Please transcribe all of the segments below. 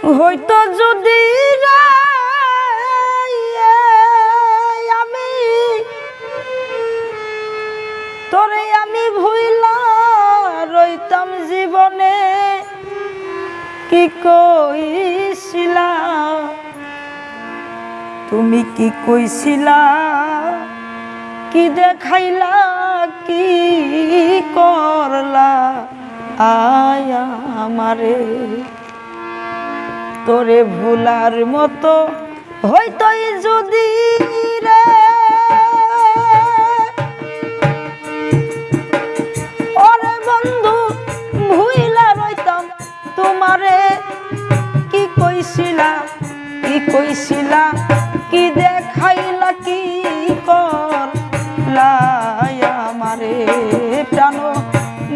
হয়তো যদি আমি তোরে আমি ভুইলা রইতাম জীবনে কি কইছিলা তুমি কি কইছিলা কি দেখাইলা কি করলা আয়া আমারে তোরে ভুলার মতো হইতই যদি রে ওরে বন্ধু ভুইলা রইতাম তোমারে কি কইছিলা কি দেখাইলা কি করলা আমারে প্রাণ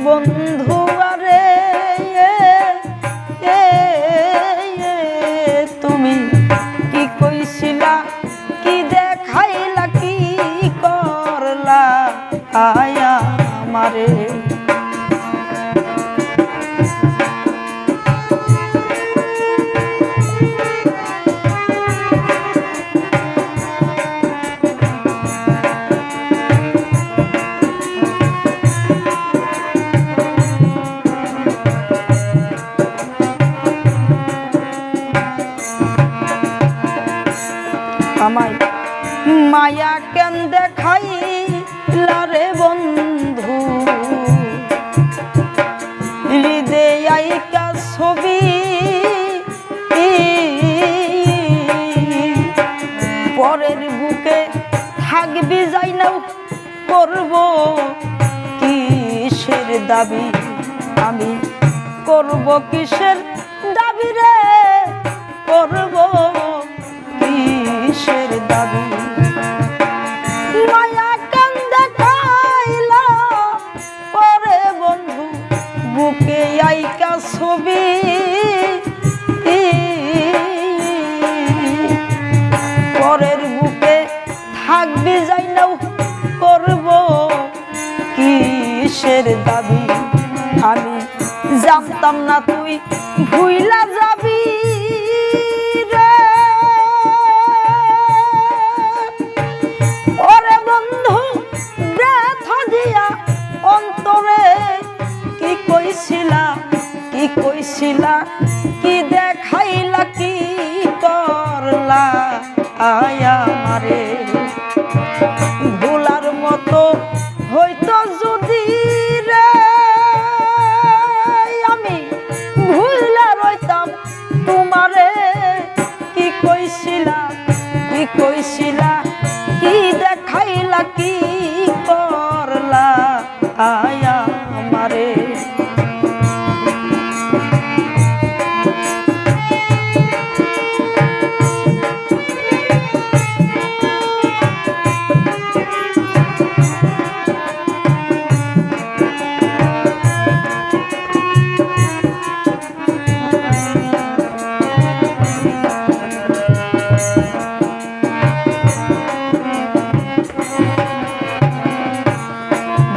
বন্ধু আরে তুমি কি কইছিলা কি দেখাইলা কি করলা আয়া আমারে আমায় মায়া কেন দেখাইলা রে বন্ধু হৃদয়াইকা ছবি পরের বুকে থাকবি যাই নাও করব কিসের দাবি আমি করব কিসের দাবি রে করব কিসের দাবি মায়া কেন দেখাইলা পরে বন্ধু বুকে আইকা ছবি পরের বুকে থাকবি যাই নাও করব কিসের দাবি আমি জানতাম না তুই ভুইলা যাবি অন্তরে কি কইছিলা কি দেখাইলা কি করলা আয়া আমারে ভুলার মতো হইতো যদি রে আমি ভুলা রইতাম তোমারে কি কইছিলা কি দেখাইলা কি করলা আয়া আমারে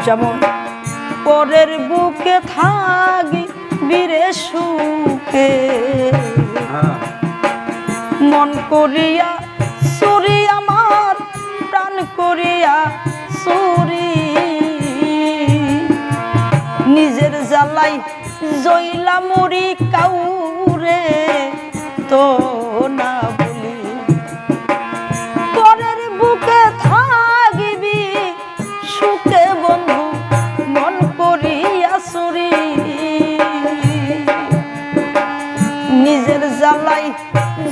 যেমন পরের বুকে থাকি বীরে সুখে মন করিয়া চুরি আমার প্রাণ করিয়া চুরি নিজের জ্বালাই জইলা মরি কাউরে তো না বলি পরের বুকে থাকিবি সুখে বন্ধু মন করিয়া চুরি নিজের জ্বালাই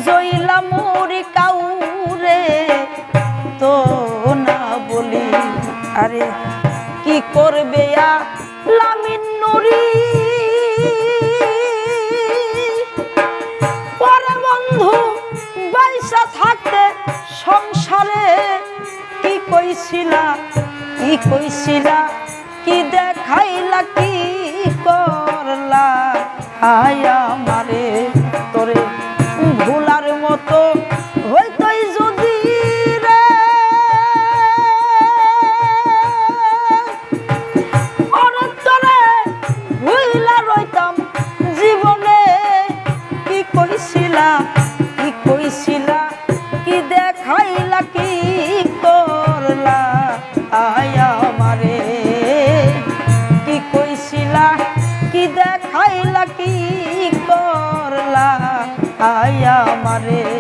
জইলা মরি কাউরে তো না বলি আরে কি করবে লামিন নুরি পরে বন্ধু বাইসা থাকতে সংসারে কি কইছিলা কি দেখাইলা কি করলা আয়া আমারে তোরে ভুলার মতো হইতই যদি রে ওরে তোরে ভুইলা রইতাম জীবনে কি কইছি কইছিলা কি দেখাইলা কি করলা আয়া আমারে কি কইছিলা কি দেখাইলা কি করলা আয়া আমারে